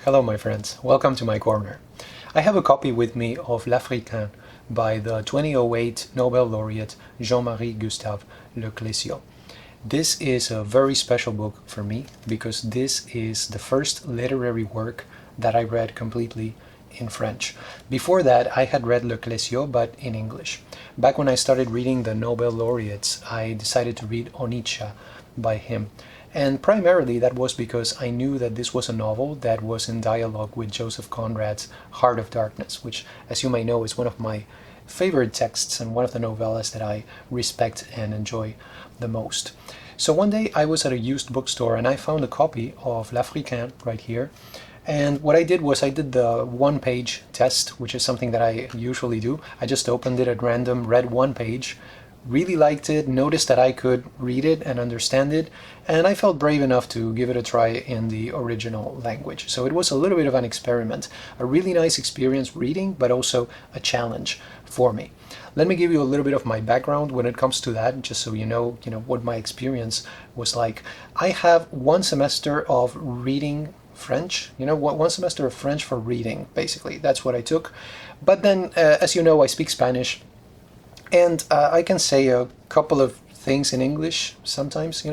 Hello my friends, welcome to my corner. I have a copy with me of L'Africain by the 2008 Nobel laureate Jean-Marie Gustave Le Clézio. This is a very special book for me because this is the first literary work that I read completely in French. Before that, I had read Le Clézio, but in English. Back when I started reading the Nobel laureates, I decided to read Onitsha by him. And primarily that was because I knew that this was a novel that was in dialogue with Joseph Conrad's Heart of Darkness, which, as you may know, is one of my favorite texts and one of the novellas that I respect and enjoy the most. So one day I was at a used bookstore and I found a copy of L'Africain right here. And what I did was I did the one-page test, which is something that I usually do. I just opened it at random, read one page, really liked it, noticed that I could read it and understand it, and I felt brave enough to give it a try in the original language. So it was a little bit of an experiment, a really nice experience reading, but also a challenge for me. Let me give you a little bit of my background when it comes to that, just so you know what my experience was like. I have one semester of reading French, one semester of French for reading, basically. That's what I took. But then, as you know, I speak Spanish, and I can say a couple of things in English sometimes,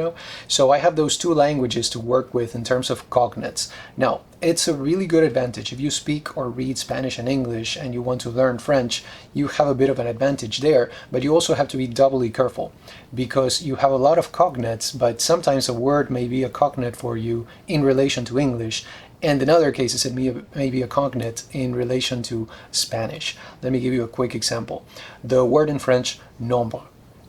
So I have those two languages to work with in terms of cognates. Now, it's a really good advantage. If you speak or read Spanish and English and you want to learn French, you have a bit of an advantage there, but you also have to be doubly careful because you have a lot of cognates, but sometimes a word may be a cognate for you in relation to English, and in other cases it may be a cognate in relation to Spanish. Let me give you a quick example. The word in French, nombre.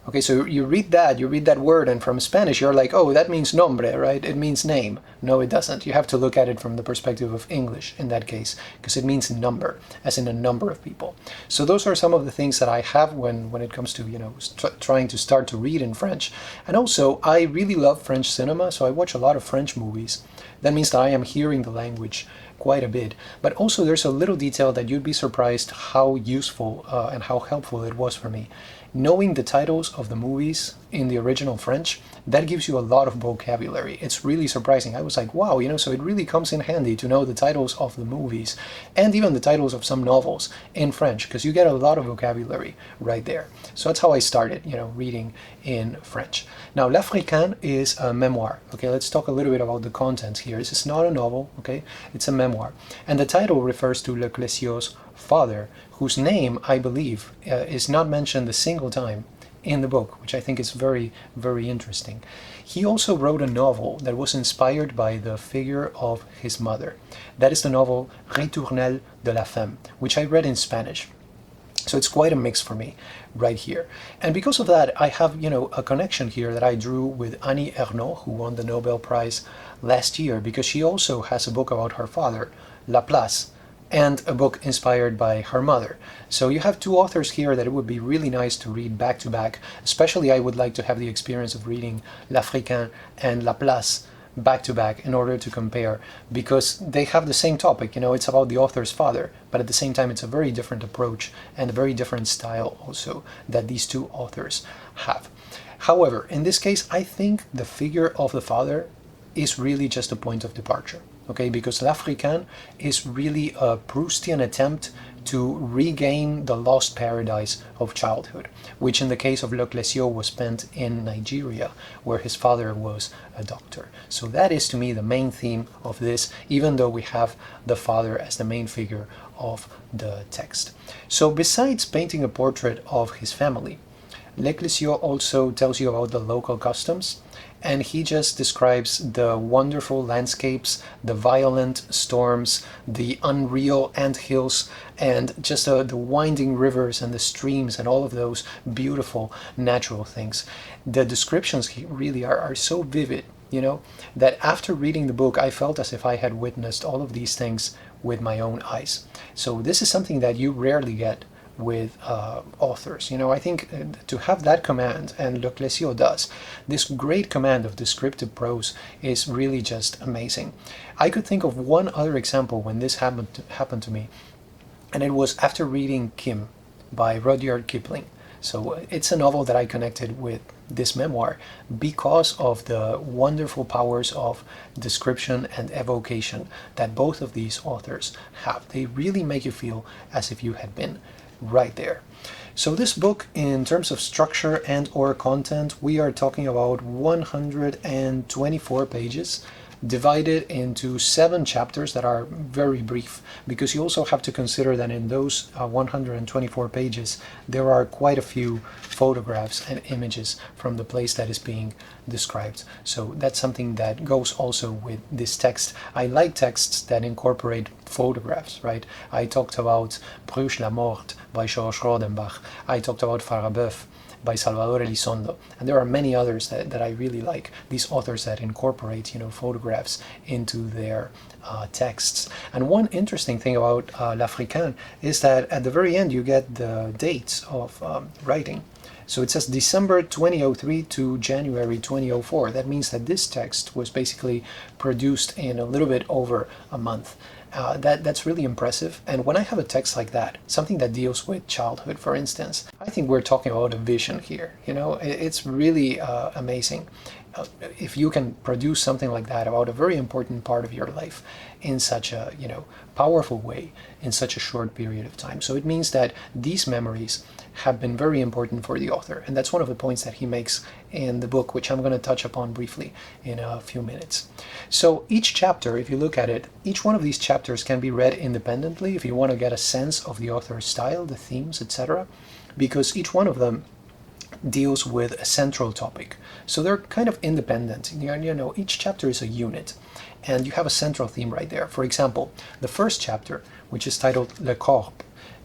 Okay, so you read that word, and from Spanish you're like, oh, that means nombre, right? It means name. No, it doesn't. You have to look at it from the perspective of English in that case, because it means number, as in a number of people. So those are some of the things that I have when it comes to, trying to start to read in French. And also, I really love French cinema, so I watch a lot of French movies. That means that I am hearing the language quite a bit. But also there's a little detail that you'd be surprised how useful and how helpful it was for me. Knowing the titles of the movies in the original French, that gives you a lot of vocabulary. It's really surprising. I was like, wow, so it really comes in handy to know the titles of the movies and even the titles of some novels in French, because you get a lot of vocabulary right there. So that's how I started, reading in French. Now, L'Africain is a memoir. Okay, let's talk a little bit about the contents here. This is not a novel, okay? It's a memoir. And the title refers to Le Clézio's father, whose name, I believe, is not mentioned a single time in the book, which I think is very, very interesting. He also wrote a novel that was inspired by the figure of his mother. That is the novel Ritournelle de la Femme, which I read in Spanish. So it's quite a mix for me right here. And because of that, I have, a connection here that I drew with Annie Ernaux, who won the Nobel Prize last year, because she also has a book about her father, La Place, and a book inspired by her mother. So you have two authors here that it would be really nice to read back to back. Especially I would like to have the experience of reading L'Africain and La Place back to back in order to compare, because they have the same topic, it's about the author's father, but at the same time it's a very different approach and a very different style also that these two authors have. However, in this case, I think the figure of the father is really just a point of departure. Okay, because L'Africain is really a Proustian attempt to regain the lost paradise of childhood, which in the case of Le Clézio was spent in Nigeria, where his father was a doctor. So that is to me the main theme of this, even though we have the father as the main figure of the text. So besides painting a portrait of his family, Le Clézio also tells you about the local customs, and he just describes the wonderful landscapes, the violent storms, the unreal anthills, and just the winding rivers and the streams and all of those beautiful natural things. The descriptions really are so vivid, that after reading the book, I felt as if I had witnessed all of these things with my own eyes. So this is something that you rarely get with authors. I think to have that command, and Le Clézio does, this great command of descriptive prose is really just amazing. I could think of one other example when this happened to me, and it was after reading Kim by Rudyard Kipling. So it's a novel that I connected with this memoir because of the wonderful powers of description and evocation that both of these authors have. They really make you feel as if you had been right there. So this book, in terms of structure and or content, we are talking about 124 pages, divided into 7 chapters that are very brief, because you also have to consider that in those 124 pages there are quite a few photographs and images from the place that is being described. So that's something that goes also with this text. I like texts that incorporate photographs, right? I talked about Bruges la Morte by Georges Rodenbach. I talked about Farabeuf by Salvador Elizondo, and there are many others that I really like, these authors that incorporate photographs into their texts. And one interesting thing about L'Africain is that at the very end you get the dates of writing. So it says December 2003 to January 2004. That means that this text was basically produced in a little bit over a month. That's really impressive. And when I have a text like that, something that deals with childhood, for instance, I think we're talking about a vision here. It's really amazing. If you can produce something like that about a very important part of your life in such a powerful way in such a short period of time. So it means that these memories have been very important for the author, and that's one of the points that he makes in the book, which I'm going to touch upon briefly in a few minutes. So each chapter, if you look at it, each one of these chapters can be read independently if you want to get a sense of the author's style, the themes, etc., because each one of them deals with a central topic. So they're kind of independent. Each chapter is a unit, and you have a central theme right there. For example, the first chapter, which is titled Le Corps,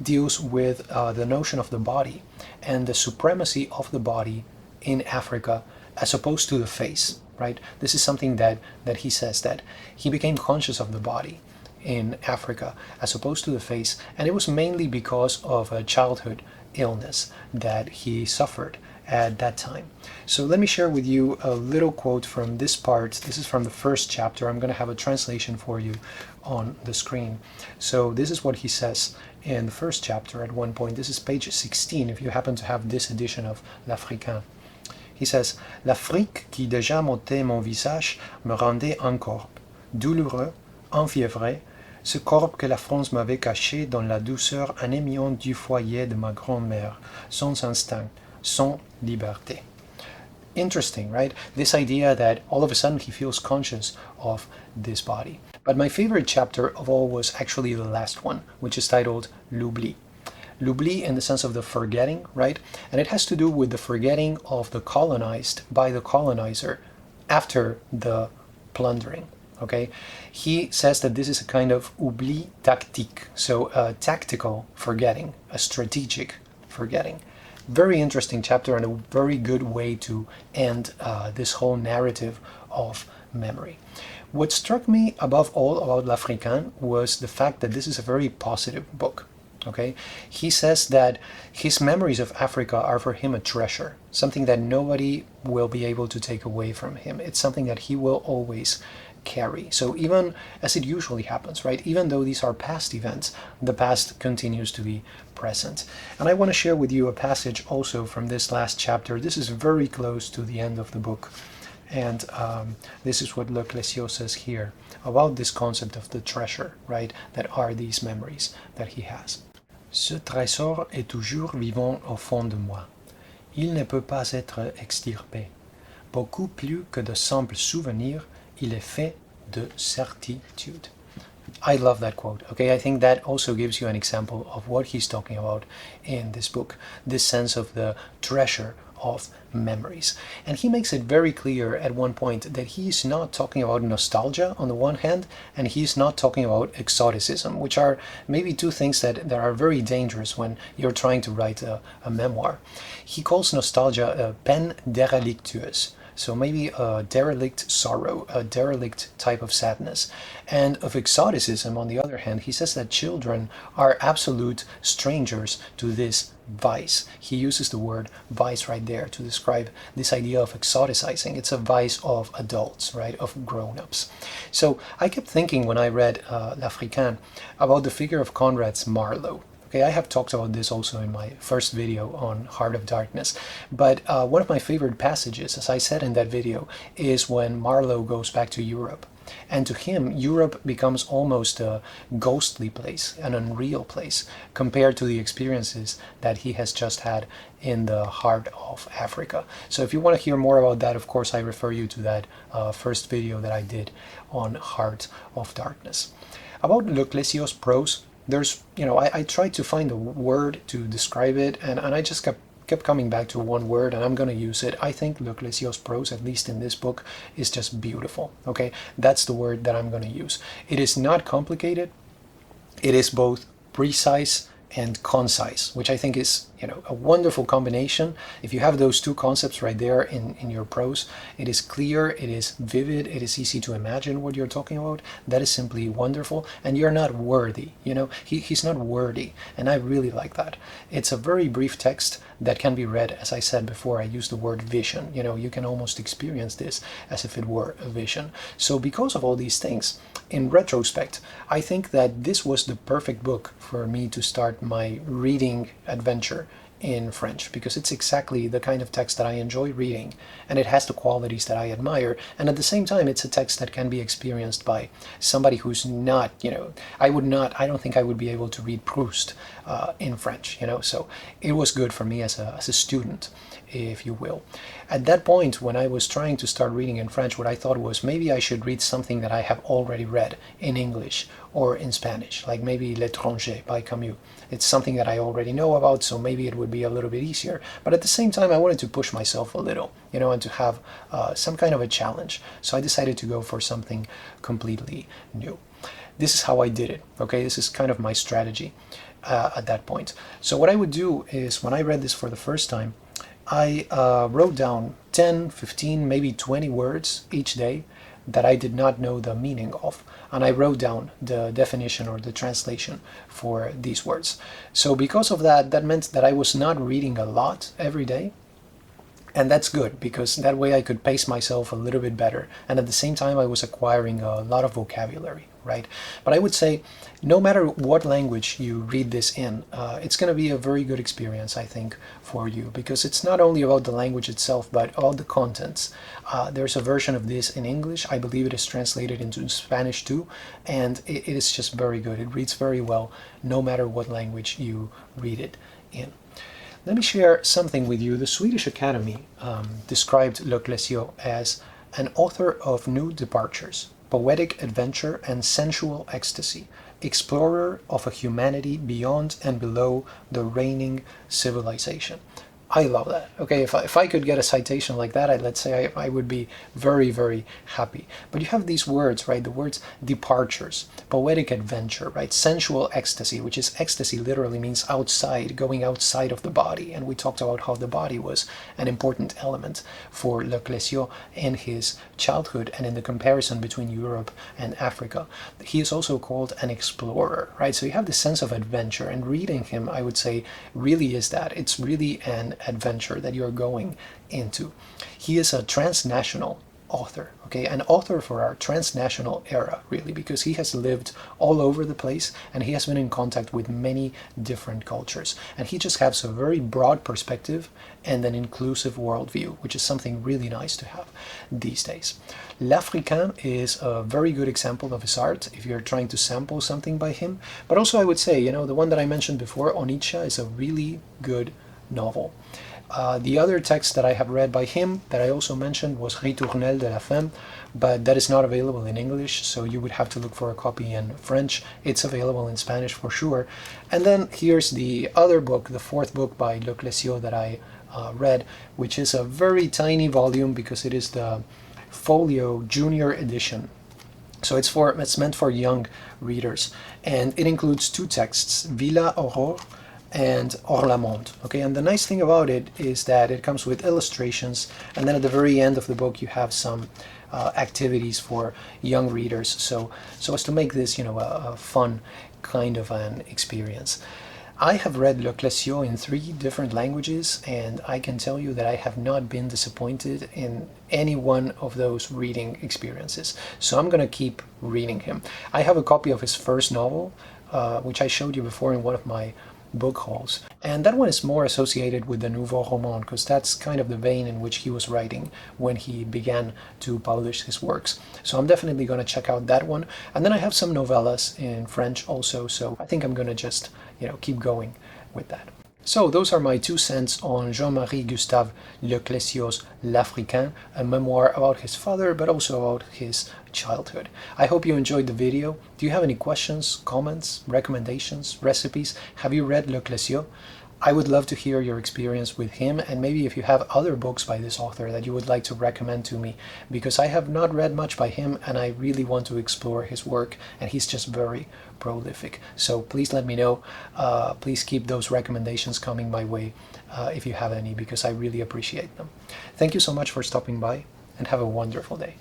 deals with the notion of the body and the supremacy of the body in Africa as opposed to the face, right? This is something that he says, that he became conscious of the body in Africa as opposed to the face, and it was mainly because of a childhood illness that he suffered at that time. So let me share with you a little quote from this part. This is from the first chapter. I'm going to have a translation for you on the screen. So this is what he says in the first chapter at one point. This is page 16 if you happen to have this edition of L'Africain. He says, L'Afrique qui déjà montait mon visage me rendait un corps, douloureux, enfiévré, ce corps que la France m'avait caché dans la douceur anémiante du foyer de ma grand-mère, sans instinct, sans liberté. Interesting, right? This idea that all of a sudden he feels conscious of this body. But my favorite chapter of all was actually the last one, which is titled L'Oubli. L'Oubli in the sense of the forgetting, right? And it has to do with the forgetting of the colonized by the colonizer after the plundering. Okay, he says that this is a kind of oubli tactique, so a tactical forgetting, a strategic forgetting. Very interesting chapter and a very good way to end this whole narrative of memory. What struck me above all about L'Africain was the fact that this is a very positive book. Okay, he says that his memories of Africa are for him a treasure, something that nobody will be able to take away from him. It's something that he will always carry. So even as it usually happens, right, even though these are past events, the past continues to be present. And I want to share with you a passage also from this last chapter. This is very close to the end of the book, and this is what Le Clézio says here about this concept of the treasure, right, that are these memories that he has. Ce trésor est toujours vivant au fond de moi. Il ne peut pas être extirpé. Beaucoup plus que de simples souvenirs, il est fait de certitude. I love that quote. Okay, I think that also gives you an example of what he's talking about in this book, this sense of the treasure of memories. And he makes it very clear at one point that he's not talking about nostalgia on the one hand, and he's not talking about exoticism, which are maybe two things that are very dangerous when you're trying to write a memoir. He calls nostalgia a peine dérelictueuse. So maybe a derelict sorrow, a derelict type of sadness. And of exoticism, on the other hand, he says that children are absolute strangers to this vice. He uses the word vice right there to describe this idea of exoticizing. It's a vice of adults, right, of grown-ups. So I kept thinking when I read L'Africain about the figure of Conrad's Marlowe. Okay, I have talked about this also in my first video on Heart of Darkness, but one of my favorite passages, as I said in that video, is when Marlowe goes back to Europe. And to him, Europe becomes almost a ghostly place, an unreal place, compared to the experiences that he has just had in the heart of Africa. So if you want to hear more about that, of course, I refer you to that first video that I did on Heart of Darkness. About Le Clézio's prose, there's, I tried to find a word to describe it, and I just kept coming back to one word, and I'm going to use it. I think Le Clézio's prose, at least in this book, is just beautiful. Okay, that's the word that I'm going to use. It is not complicated. It is both precise and concise, which I think is, a wonderful combination. If you have those two concepts right there in your prose, it is clear, it is vivid, it is easy to imagine what you're talking about. That is simply wonderful, and you're not worthy. He's not wordy, and I really like that. It's a very brief text that can be read, as I said before. I used the word vision. You can almost experience this as if it were a vision. So because of all these things, in retrospect, I think that this was the perfect book for me to start my reading adventure in French, because it's exactly the kind of text that I enjoy reading, and it has the qualities that I admire, and at the same time it's a text that can be experienced by somebody who's not, I don't think I would be able to read Proust in French, so it was good for me as a student, if you will. At that point, when I was trying to start reading in French, what I thought was maybe I should read something that I have already read in English or in Spanish, like maybe L'Étranger by Camus. It's something that I already know about, so maybe it would be a little bit easier. But at the same time, I wanted to push myself a little, and to have some kind of a challenge. So I decided to go for something completely new. This is how I did it, okay? This is kind of my strategy at that point. So what I would do is, when I read this for the first time, I wrote down 10, 15, maybe 20 words each day that I did not know the meaning of, and I wrote down the definition or the translation for these words. So because of that, that meant that I was not reading a lot every day, and that's good, because that way I could pace myself a little bit better, and at the same time I was acquiring a lot of vocabulary, right? But I would say, no matter what language you read this in, it's going to be a very good experience, I think, for you, because it's not only about the language itself, but about the contents. There's a version of this in English. I believe it is translated into Spanish too, and it is just very good. It reads very well, no matter what language you read it in. Let me share something with you. The Swedish Academy described Le Clézio as an author of new departures, poetic adventure and sensual ecstasy, explorer of a humanity beyond and below the reigning civilization. I love that. Okay, if I could get a citation like that, let's say I would be very, very happy. But you have these words, right? The words departures, poetic adventure, right? Sensual ecstasy, which is ecstasy literally means outside, going outside of the body. And we talked about how the body was an important element for Le Clézio in his childhood and in the comparison between Europe and Africa. He is also called an explorer, right? So you have this sense of adventure, and reading him, I would say, really is that. It's really an adventure that you're going into. He is a transnational author, okay, an author for our transnational era, really, because he has lived all over the place and he has been in contact with many different cultures, and he just has a very broad perspective and an inclusive worldview, which is something really nice to have these days. L'Africain is a very good example of his art if you're trying to sample something by him, but also I would say, the one that I mentioned before, Onitsha, is a really good novel. The other text that I have read by him that I also mentioned was Ritournelle de la Femme, but that is not available in English, so you would have to look for a copy in French. It's available in Spanish for sure. And then here's the other book, the fourth book by Le Clézio that I read, which is a very tiny volume because it is the Folio Junior edition. So it's meant for young readers, and it includes two texts, Villa Aurore and Orlamont. Okay, and the nice thing about it is that it comes with illustrations, and then at the very end of the book you have some activities for young readers, so as to make this a fun kind of an experience. I have read Le Clézio in 3 different languages, and I can tell you that I have not been disappointed in any one of those reading experiences. So I'm going to keep reading him. I have a copy of his first novel, which I showed you before in one of my book hauls. And that one is more associated with the Nouveau Roman, because that's kind of the vein in which he was writing when he began to publish his works. So I'm definitely going to check out that one. And then I have some novellas in French also, so I think I'm going to just, keep going with that. So those are my 2 cents on Jean-Marie Gustave Le Clézio's L'Africain, a memoir about his father, but also about his childhood. I hope you enjoyed the video. Do you have any questions, comments, recommendations, recipes? Have you read Le Clézio? I would love to hear your experience with him, and maybe if you have other books by this author that you would like to recommend to me, because I have not read much by him and I really want to explore his work, and he's just very prolific. So please let me know. Please keep those recommendations coming my way if you have any, because I really appreciate them. Thank you so much for stopping by, and have a wonderful day.